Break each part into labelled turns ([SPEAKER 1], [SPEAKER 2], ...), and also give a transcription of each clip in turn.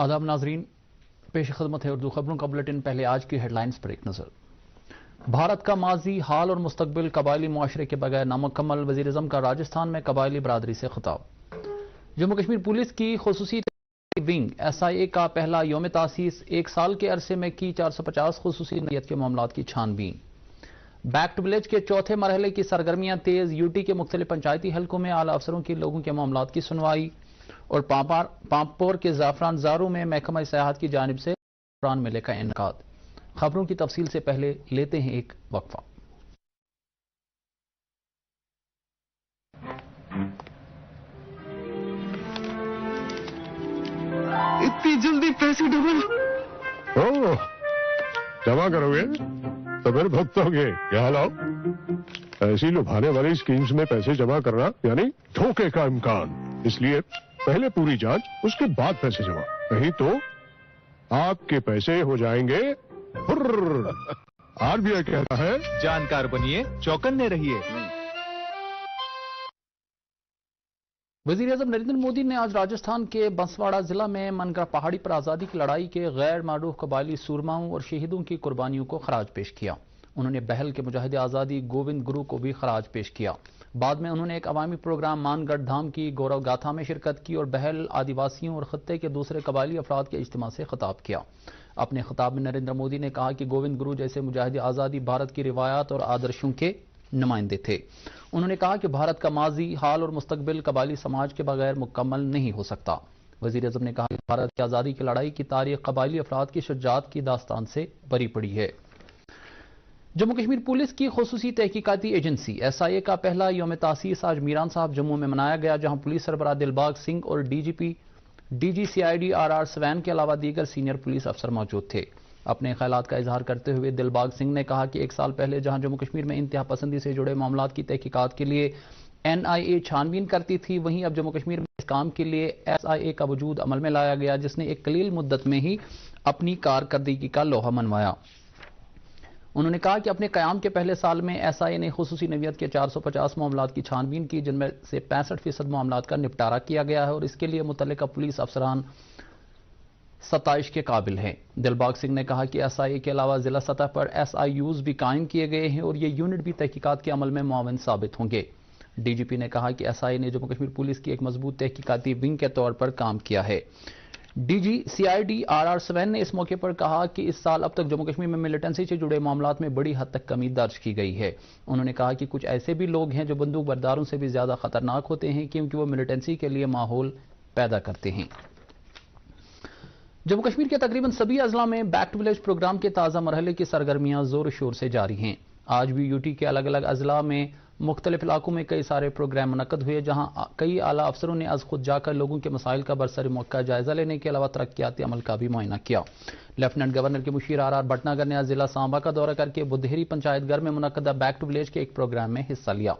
[SPEAKER 1] आदाब नाजरीन, पेश खदमत है उर्दू खबरों का बुलेटिन। पहले आज की हेडलाइंस पर एक नजर। भारत का माजी, हाल और मुस्तकबिल कबायली मुआशरे के बगैर नामुकम्मल, वज़ीर-ए-आज़म का राजस्थान में कबायली बरादरी से खिताब। जम्मू कश्मीर पुलिस की खुसूसी विंग SIA का पहला यौम तासीस, 1 साल के अरसे में की 450 खुसूसी नौयत के मामलात की छानबीन। बैक टू विलेज के चौथे मरहले की सरगर्मियां तेज, UT के मुख्तलिफ पंचायती हलकों में आला अफसरों की लोगों के मामलात की सुनवाई। और पांपोर के जाफरान जारू में महकमा सयाहत की जानिब से जाफरान मेले का इनेकाद। खबरों की तफसील से पहले लेते हैं एक वक्फा।
[SPEAKER 2] इतनी जल्दी पैसे डबल?
[SPEAKER 3] ओह, जमा करोगे तो फिर भुगतोगे। क्या लाओ, ऐसी लुभाने वाली स्कीम्स में पैसे जमा करना यानी धोखे का इम्कान। इसलिए पहले पूरी जांच, उसके बाद पैसे जमा, नहीं तो आपके पैसे हो जाएंगे हुर्र। RBI कहता है,
[SPEAKER 2] जानकार बनिए, चौकन्ने रहिए।
[SPEAKER 1] वज़ीर-ए-आज़म नरेंद्र मोदी ने आज राजस्थान के बंसवाड़ा जिला में मनगढ़ पहाड़ी पर आज़ादी की लड़ाई के गैर मारूफ कबायली सूरमाओं और शहीदों की कुर्बानियों को खराज पेश किया। उन्होंने बहल के मुजाहिद आज़ादी गोविंद गुरु को भी खराज पेश किया। बाद में उन्होंने एक अवामी प्रोग्राम मानगढ़ धाम की गौरव गाथा में शिरकत की और बहल, आदिवासियों और खत्ते के दूसरे कबायली अफराद के इज्तिमा से खिताब किया। अपने खिताब में नरेंद्र मोदी ने कहा कि गोविंद गुरु जैसे मुजाहिद आज़ादी भारत की रिवायात और आदर्शों के नुमाइंदे थे। उन्होंने कहा कि भारत का माजी, हाल और मुस्तकबिल कबायली समाज के बगैर मुकम्मल नहीं हो सकता। वज़ीर-ए-आज़म ने कहा कि भारत की आज़ादी की लड़ाई की तारीख कबायली अफराद की शुजाअत की दास्तान से भरी पड़ी है। जम्मू कश्मीर पुलिस की खुसूसी तहकीकाती एजेंसी SIA का पहला यौम तासीस आज मीरान साहब जम्मू में मनाया गया, जहां पुलिस सरबराह दिलबाग सिंह और DG CID RR स्वैन के अलावा दीगर सीनियर पुलिस अफसर मौजूद थे। अपने ख्यालात का इजहार करते हुए दिलबाग सिंह ने कहा कि 1 साल पहले जहां जम्मू कश्मीर में इंतहा पसंदी से जुड़े मामलात की तहकीकात के लिए NIA छानबीन करती थी, वहीं अब जम्मू कश्मीर में इस काम के लिए SIA का वजूद अमल में लाया गया, जिसने एक कलील मुद्दत में ही अपनी कारकर्दगी का लोहा मनवाया। उन्होंने कहा कि अपने कयाम के पहले साल में SIA ने खुसूसी नौयत के 450 मामलात की छानबीन की, जिनमें से 65% मामलात का निपटारा किया गया है और इसके लिए मुतल्लिका पुलिस अफसरान सताइश के काबिल हैं। दिलबाग सिंह ने कहा कि SIA के अलावा जिला सतह पर SIUs भी कायम किए गए हैं और ये यूनिट भी तहकीकात के अमल में मुआविन साबित होंगे। DGP ने कहा कि SIA ने जम्मू कश्मीर पुलिस की एक मजबूत तहकीकाती विंग के तौर पर काम किया है। DG CID RR स्वैन ने इस मौके पर कहा कि इस साल अब तक जम्मू कश्मीर में मिलिटेंसी से जुड़े मामलात में बड़ी हद तक कमी दर्ज की गई है। उन्होंने कहा कि कुछ ऐसे भी लोग हैं जो बंदूक बरदारों से भी ज्यादा खतरनाक होते हैं, क्योंकि वो मिलिटेंसी के लिए माहौल पैदा करते हैं। जम्मू कश्मीर के तकरीबन सभी अजला में बैक टू विलेज प्रोग्राम के ताज़ा मरहले की सरगर्मियां जोर शोर से जारी हैं। आज भी UT के अलग अलग अजला में मुख्तलिफ इलाकों में कई सारे प्रोग्राम मुनक्कद हुए, जहां कई आला अफसरों ने आज खुद जाकर लोगों के मसाइल का बरसर मौका जायजा लेने के अलावा तरक्याती अमल का भी मुआयना किया। लेफ्टिनेंट गवर्नर के मुशीर RR भटनागर ने आज जिला सांबा का दौरा करके बुद्धेरी पंचायत घर में मुनक्कदा बैक टू विलेज के एक प्रोग्राम में हिस्सा लिया।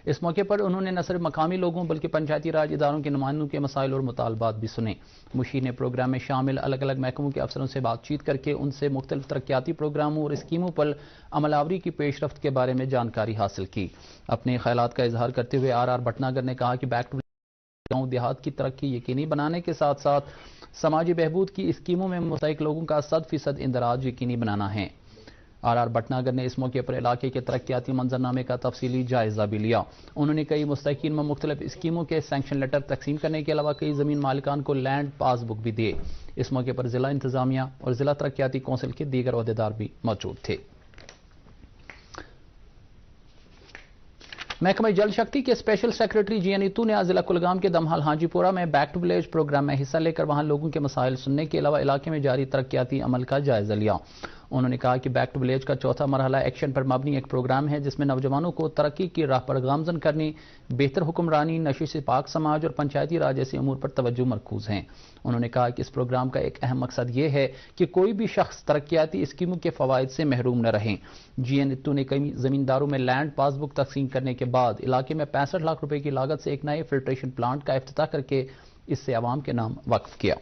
[SPEAKER 1] इस मौके पर उन्होंने न सिर्फ मकामी लोगों बल्कि पंचायती राज इदारों के नुमाइंदों के मसाइल और मुतालबात भी सुने। मुशीर ने प्रोग्राम में शामिल अलग अलग महकमों के अफसरों से बातचीत करके उनसे मुख्तलिफ तरक्याती प्रोग्रामों और स्कीमों पर अमलावरी की पेशरफ्त के बारे में जानकारी हासिल की। अपने ख्यालात का इजहार करते हुए RR भटनागर ने कहा कि बैक टू गाँव देहात की तरक्की यकीनी बनाने के साथ साथ समाजी बहबूद की स्कीमों में मुस्तहिक लोगों का 100% इंदराज यकीनी बनाना है। RR भटनागर ने इस मौके पर इलाके के तरक्याती मंजरनामे का तफसीली जायजा भी लिया। उन्होंने कई मुस्तहिकीन में मुख्तलिफ स्कीमों के सैंक्शन लेटर तकसीम करने के अलावा कई जमीन मालिकान को लैंड पासबुक भी दिए। इस मौके पर जिला इंतजामिया और जिला तरक्याती कौंसिल के दीगर ओहदेदार भी मौजूद थे। महकमा जल शक्ति के स्पेशल सेक्रेटरी GN नीतू ने आज जिला कुलगाम के दमहाल हाजीपुरा में बैक टू विलेज प्रोग्राम में हिस्सा लेकर वहां लोगों के मसाइल सुनने के अलावा इलाके में जारी तरक्याती अमल का जायजा लिया। उन्होंने कहा कि बैक टू विलेज का चौथा मरहला एक्शन पर मबनी एक प्रोग्राम है, जिसमें नौजवानों को तरक्की की राह पर गामजन करने, बेहतर हुक्मरानी, नशे से पाक समाज और पंचायती राज जैसे अमूर पर तवज्जो मरकूज हैं। उन्होंने कहा कि इस प्रोग्राम का एक अहम मकसद ये है कि कोई भी शख्स तरक्याती स्कीमों के फवायद से महरूम न रहें। GN नीतू ने कई जमींदारों में लैंड पासबुक तकसीम करने के बाद इलाके में 65 लाख रुपए की लागत से एक नए फिल्ट्रेशन प्लांट का इफ्तिताह करके इससे आवाम के नाम वक्फ किया।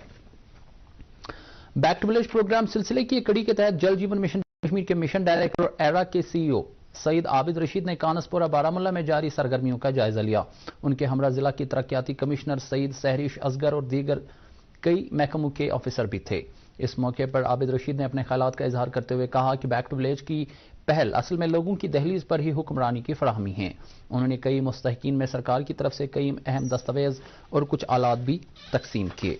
[SPEAKER 1] बैक टू विलेज प्रोग्राम सिलसिले की एक कड़ी के तहत जल जीवन मिशन कश्मीर के मिशन डायरेक्टर एरा के CEO सईद आबिद रशीद ने कानसपुरा बारामुल्ला में जारी सरगर्मियों का जायजा लिया। उनके हमरा जिला की तरक्याती कमिश्नर सईद सहरिश असगर और दीगर कई महकमों के ऑफिसर भी थे। इस मौके पर आबिद रशीद ने अपने ख्यालात का इजहार करते हुए कहा कि बैक टू विलेज की पहल असल में लोगों की दहलीज पर ही हुक्मरानी की फराहमी है। उन्होंने कई मुस्तहकीन में सरकार की तरफ से कई अहम दस्तावेज और कुछ आलात भी तकसीम किए।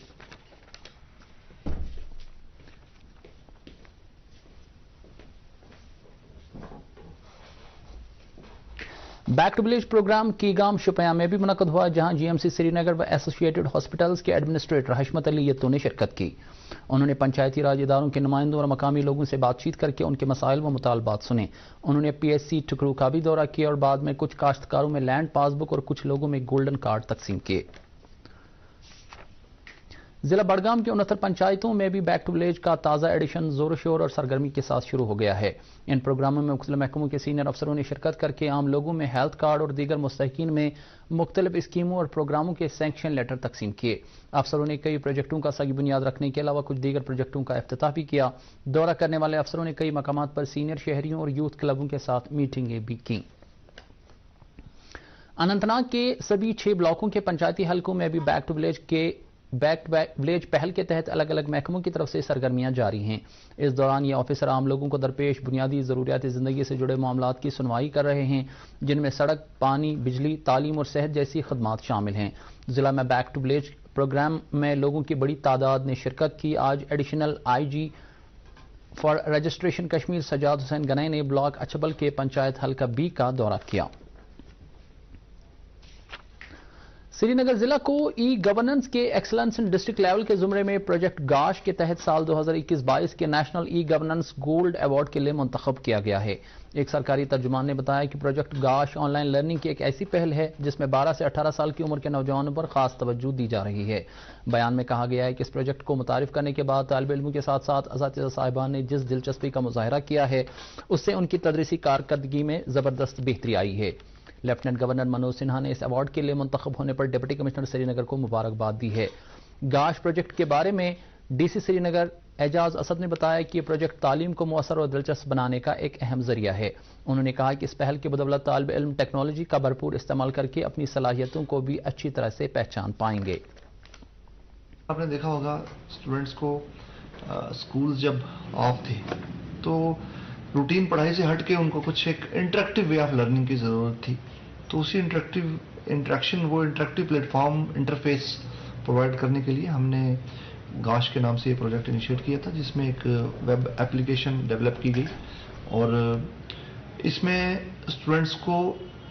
[SPEAKER 1] बैक टू विलेज प्रोग्राम कीगाम शुपिया में भी मुनक्कद हुआ, जहां जीएमसी श्रीनगर व एसोसिएटेड हॉस्पिटल्स के एडमिनिस्ट्रेटर हशमत अली यत्तू ने शिरकत की। उन्होंने पंचायती राज इदारों के नुमाइंदों और मकामी लोगों से बातचीत करके उनके मसाइल व मुतालबात सुने। उन्होंने पीएचसी टुकरू का भी दौरा किया और बाद में कुछ काश्तकारों में लैंड पासबुक और कुछ लोगों में गोल्डन कार्ड तकसीम किए। जिला बड़गाम के 69 पंचायतों में भी बैक टू विलेज का ताज़ा एडिशन जोर शोर और सरगर्मी के साथ शुरू हो गया है। इन प्रोग्रामों में मुख्तलिफ महकमों के सीनियर अफसरों ने शिरकत करके आम लोगों में हेल्थ कार्ड और दीगर मुस्तहकीन में मुख्तलिफ स्कीमों और प्रोग्रामों के सैंक्शन लेटर तकसीम किए। अफसरों ने कई प्रोजेक्टों का सही बुनियाद रखने के अलावा कुछ दीगर प्रोजेक्टों का इफ्तिताह भी किया। दौरा करने वाले अफसरों ने कई मकामात पर सीनियर शहरियों और यूथ क्लबों के साथ मीटिंगें भी की। अनंतनाग के सभी 6 ब्लॉकों के पंचायती हलकों में भी बैक टू विलेज पहल के तहत अलग अलग महकमों की तरफ से सरगर्मियां जारी हैं। इस दौरान ये ऑफिसर आम लोगों को दरपेश बुनियादी ज़रूरियात ज़िंदगी से जुड़े मामलात की सुनवाई कर रहे हैं, जिनमें सड़क, पानी, बिजली, तालीम और सेहत जैसी खदमात शामिल हैं। जिला में बैक टू विलेज प्रोग्राम में लोगों की बड़ी तादाद ने शिरकत की। आज additional IG for registration Kashmir Sajad Hussain Ganai ने ब्लॉक अचबल के पंचायत हल्का B का दौरा किया। श्रीनगर जिला को ई गवर्नेंस के एक्सलेंस इन डिस्ट्रिक्ट लेवल के जुमरे में प्रोजेक्ट गाश के तहत साल 2021-22 के national e governance gold award के लिए मुंतखब किया गया है। एक सरकारी तर्जुमान ने बताया कि प्रोजेक्ट गाश ऑनलाइन लर्निंग की एक ऐसी पहल है जिसमें 12 से 18 साल की उम्र के नौजवानों पर खास तवज्जो दी जा रही है। बयान में कहा गया है कि इस प्रोजेक्ट को मुतारिफ करने के बाद तालिब इल्मों के साथ साथ असातिज़ा साहिबान ने जिस दिलचस्पी का मुजाहरा किया है उससे उनकी तदरीसी कारकर्दगी में जबरदस्त बेहतरी आई है। लेफ्टिनेंट गवर्नर मनोज सिन्हा ने इस अवार्ड के लिए मुंतखब होने पर डिप्टी कमिश्नर श्रीनगर को मुबारकबाद दी है। गाश प्रोजेक्ट के बारे में DC श्रीनगर एजाज असद ने बताया कि यह प्रोजेक्ट तालीम को मुअस्सर और दिलचस्प बनाने का एक अहम जरिया है। उन्होंने कहा कि इस पहल की बदौलत तालिब इल्म टेक्नोलॉजी का भरपूर इस्तेमाल करके अपनी सलाहियतों को भी अच्छी तरह से पहचान पाएंगे।
[SPEAKER 4] आपने देखा होगा स्टूडेंट्स को स्कूल जब ऑफ थे तो रूटीन पढ़ाई से हट के उनको कुछ एक इंटरेक्टिव वे ऑफ लर्निंग की ज़रूरत थी। तो उसी इंटरेक्टिव प्लेटफॉर्म इंटरफेस प्रोवाइड करने के लिए हमने गाश के नाम से ये प्रोजेक्ट इनिशिएट किया था, जिसमें एक वेब एप्लीकेशन डेवलप की गई और इसमें स्टूडेंट्स को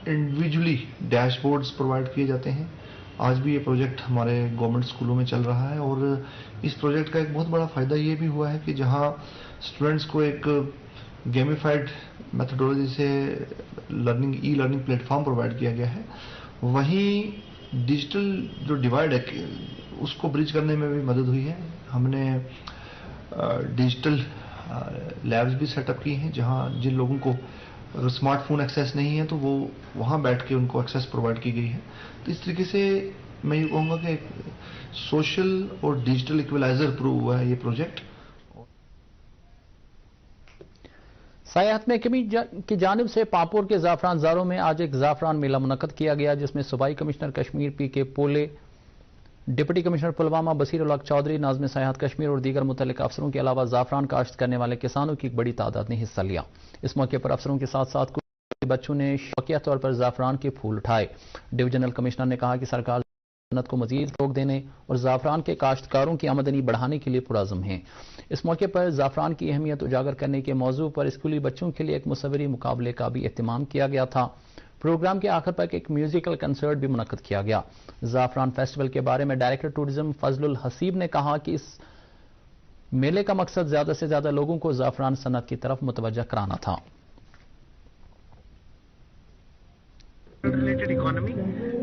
[SPEAKER 4] इंडिविजुअली डैशबोर्ड्स प्रोवाइड किए जाते हैं। आज भी ये प्रोजेक्ट हमारे गवर्नमेंट स्कूलों में चल रहा है और इस प्रोजेक्ट का एक बहुत बड़ा फ़ायदा ये भी हुआ है कि जहाँ स्टूडेंट्स को एक गेमिफाइड मेथडोलॉजी से ई लर्निंग प्लेटफॉर्म प्रोवाइड किया गया है, वहीं डिजिटल जो डिवाइड है उसको ब्रिज करने में भी मदद हुई है। हमने डिजिटल लैब्स भी सेटअप की हैं जहां जिन लोगों को स्मार्टफोन एक्सेस नहीं है तो वो वहां बैठ के उनको एक्सेस प्रोवाइड की गई है। तो इस तरीके से मैं ये कहूँगा कि सोशल और डिजिटल इक्वलाइजर प्रूव हुआ है ये प्रोजेक्ट।
[SPEAKER 1] सयाहत महकमे की जानिब से पापोर के ज़ाफ़रान ज़ारों में आज एक ज़ाफ़रान मेला मुनक्कद किया गया, जिसमें सूबाई कमिश्नर कश्मीर PK पोले, डिप्टी कमिश्नर पुलवामा बसीर उल हक चौधरी, नाज़िम सयाहत कश्मीर और दीगर मुतल्लिक़ अफसरों के अलावा ज़ाफ़रान काश्त करने वाले किसानों की एक बड़ी तादाद ने हिस्सा लिया। इस मौके पर अफसरों के साथ साथ कुछ बच्चों ने शौकिया तौर पर ज़ाफ़रान के फूल उठाए। डिवीजनल कमिश्नर ने कहा कि सरकार सनत को मजीद फ़रोग़ देने और ज़ाफ़रान के काश्तकारों की आमदनी बढ़ाने के लिए पुरअज़्म है। इस मौके पर ज़ाफ़रान की अहमियत उजागर करने के मौजू पर स्कूली बच्चों के लिए एक मुसव्वरी मुकाबले का भी एहतमाम किया गया था। प्रोग्राम के आखिर पर एक म्यूजिकल कंसर्ट भी मुनक्कद किया गया। ज़ाफ़रान फेस्टिवल के बारे में डायरेक्टर टूरिज्म फजलुल हसीब ने कहा कि इस मेले का मकसद ज़्यादा से ज़्यादा लोगों को ज़ाफ़रान सनत की तरफ मुतवज्जा कराना था।
[SPEAKER 5] Related economy,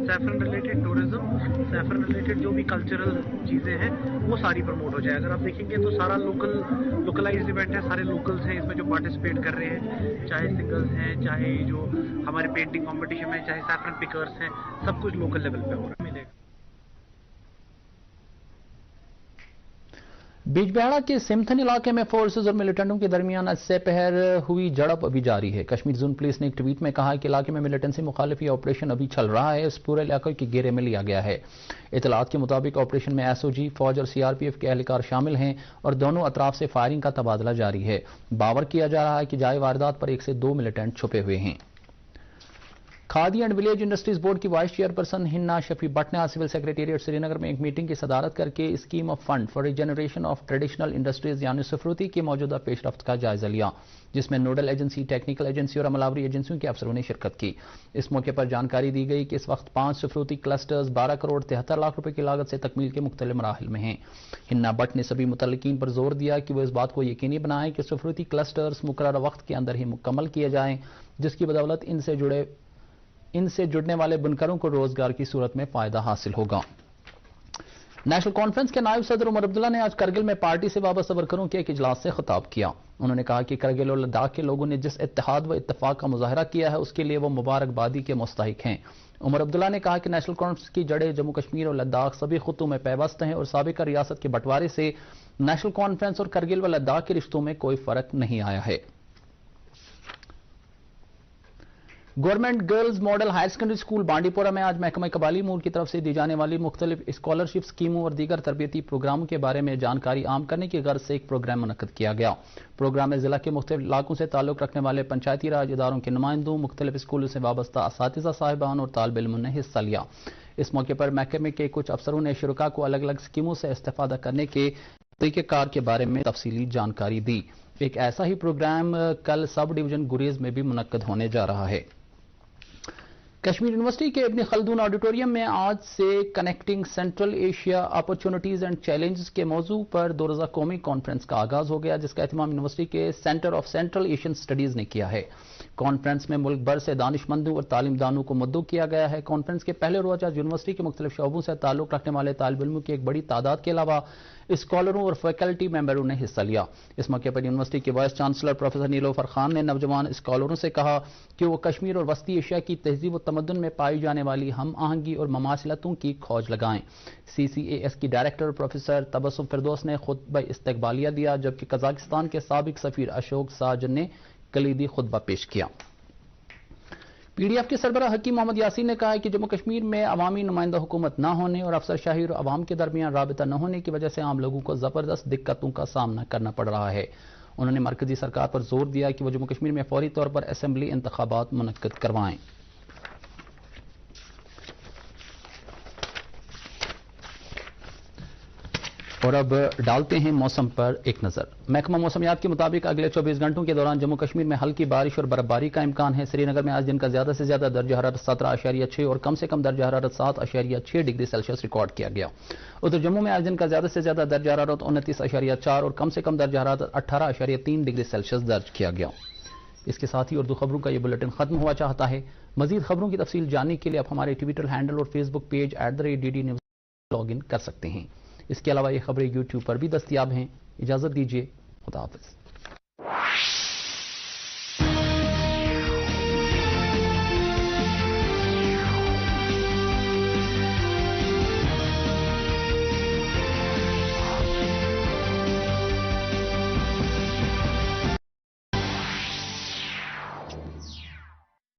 [SPEAKER 5] saffron related tourism, saffron related जो भी कल्चरल चीज़ें हैं वो सारी प्रमोट हो जाए। अगर आप देखेंगे तो सारा लोकलाइज्ड इवेंट है, सारे लोकल्स हैं इसमें जो पार्टिसिपेट कर रहे हैं, चाहे सिंगर्स हैं, चाहे जो हमारे पेंटिंग कंपटीशन में, चाहे सैफरन पिकर्स हैं, सब कुछ लोकल लेवल पे हो रहा है।
[SPEAKER 1] بیجبہڑا کے سمتھن علاقے میں فورسز اور ملیٹنٹوں کے درمیان آج سے پہر ہوئی جھڑپ ابھی جاری ہے۔ کشمیر زون پولیس نے ایک ٹویٹ میں کہا کہ علاقے میں ملیٹنسی مخالفی آپریشن ابھی چل رہا ہے، اس پورے علاقے کے گھیرے میں لیا گیا ہے۔ اطلاعات کے مطابق آپریشن میں ایس او جی، فوج اور سی آر پی ایف کے اہلکار شامل ہیں اور دونوں اطراف سے فائرنگ کا تبادلہ جاری ہے۔ باور کیا جا رہا ہے کہ جائے واردات پر 1 سے 2 ملیٹنٹ چھپے ہوئے ہیں۔ Khadi and village industries board کی وائس چیئرپرسن ہنا شفیع بٹ نے آج سول سیکریٹریٹ سری نگر میں ایک میٹنگ کی صدارت کر کے scheme of fund for regeneration of traditional industries یعنی سفروتی کی موجودہ پیش رفت کا جائزہ لیا، جس میں نوڈل ایجنسی، ٹیکنیکل ایجنسی اور عملہ ایجنسیوں کے افسروں نے شرکت کی۔ اس موقع پر جانکاری دی گئی کہ اس وقت 5 سفروتی کلسٹرز 12 کروڑ 73 لاکھ روپے کی لاگت سے تکمیل کے مختلف مراحل میں ہیں۔ ہنا بٹ نے سبھی متعلقین پر زور دیا کہ وہ اس بات کو یقینی بنائیں کہ سفروتی کلسٹرز مقررہ وقت کے اندر ہی مکمل کیے جائیں، جس کی بدولت ان سے جڑنے والے بنکروں کو روزگار کی صورت میں فائدہ حاصل ہوگا۔ نیشنل کانفرنس کے نائب صدر عمر عبداللہ نے آج کرگل میں پارٹی سے وابستہ ورکروں کے ایک اجلاس سے خطاب کیا۔ انہوں نے کہا کہ کرگل اور لداخ کے لوگوں نے جس اتحاد و اتفاق کا مظاہرہ کیا ہے اس کے لیے وہ مبارکبادی کے مستحق ہیں۔ عمر عبداللہ نے کہا کہ نیشنل کانفرنس کی جڑیں جموں کشمیر اور لداخ سبھی خطوں میں پیوست ہیں اور سابقہ ریاست کے بٹوارے سے نیشنل کانفرنس اور کرگل و لداخ کے رشتوں میں کوئی فرق نہیں آیا ہے۔ Government girls model higher secondary school Bandipora میں آج محکمہ قبائلی امور کی طرف سے دی جانے والی مختلف اسکالرشپ اسکیموں اور دیگر تربیتی پروگراموں کے بارے میں جانکاری عام کرنے کی غرض سے ایک پروگرام منعقد کیا گیا۔ پروگرام میں ضلع کے مختلف علاقوں سے تعلق رکھنے والے پنچایتی راج اداروں کے نمائندوں، مختلف اسکولوں سے وابستہ اساتذہ صاحبان اور طالب علموں نے حصہ لیا۔ اس موقع پر محکمے کے کچھ افسروں نے شرکاء کو الگ الگ اسکیموں سے استفادہ کرنے کے طریقہ کار کے بارے میں تفصیلی جانکاری دی۔ ایک ایسا ہی پروگرام کل سب ڈویژن گریز میں بھی منعقد ہونے جا رہا ہے۔ کشمیر یونیورسٹی کے ابن خلدون آڈیٹوریم میں آج سے connecting central Asia opportunities and challenges کے موضوع پر 2 روزہ قومی کانفرنس کا آغاز ہو گیا، جس کا اہتمام یونیورسٹی کے centre of central Asian studies نے کیا ہے۔ کانفرنس میں ملک بھر سے دانش مندوں اور تعلیم دانوں کو مدعو کیا گیا ہے۔ کانفرنس کے پہلے روز آج یونیورسٹی کے مختلف شعبوں سے تعلق رکھنے والے طالب علموں کی ایک بڑی تعداد کے علاوہ اسکالروں اور فیکلٹی ممبروں نے حصہ لیا۔ اس موقع پر یونیورسٹی کے وائس چانسلر پروفیسر نیلوفر خان نے نوجوان اسکالروں سے کہا کہ وہ کشمیر اور وسطی ایشیا کی تہذیب و تمدن میں پائی جانے والی ہم آہنگی اور مماثلتوں کی کھوج لگائیں۔ سی سی اے ایس کی ڈائریکٹر پروفیسر تبسم فردوس نے خطبہ استقبالیہ دیا، جبکہ قزاقستان کے سابق سفیر اشوک ساجن نے کلیدی خطبہ پیش کیا۔ پی ڈی ایف کے سربراہ حکیم محمد یاسین نے کہا ہے کہ جموں کشمیر میں عوامی نمائندہ حکومت نہ ہونے اور افسر شاہی اور عوام کے درمیان رابطہ نہ ہونے کی وجہ سے عام لوگوں کو زبردست دقتوں کا سامنا کرنا پڑ رہا ہے۔ انہوں نے مرکزی سرکار پر زور دیا کہ وہ جموں کشمیر میں فوری طور پر اسمبلی انتخابات منعقد کروائیں۔ اور اب ڈالتے ہیں موسم پر ایک نظر۔ محکمہ موسمیات کے مطابق اگلے 24 گھنٹوں کے دوران جموں کشمیر میں ہلکی بارش اور برف باری کا امکان ہے۔ سری نگر میں آج دن کا زیادہ سے زیادہ درجہ حرارت 17.6 اور کم سے کم درجہ حرارت 7.6 ڈگری سیلسیس ریکارڈ کیا گیا۔ ادھر جموں میں آج دن کا زیادہ سے زیادہ درجہ حرارت 29.4 اور کم سے کم درجہ حرارت 18.3 ڈگری سیلسیس درج کیا گیا۔ اس کے ساتھ ہی اردو خبروں کا یہ بلیٹن ختم ہوا چاہتا ہے۔ مزید خبروں کی تفصیل جاننے کے لیے آپ ہمارے ٹویٹر ہینڈل اور Facebook page @DD News log in کر سکتے ہیں۔ اس کے علاوہ یہ خبریں یوٹیوب پر بھی دستیاب ہیں۔ اجازت دیجیے، خدا حافظ۔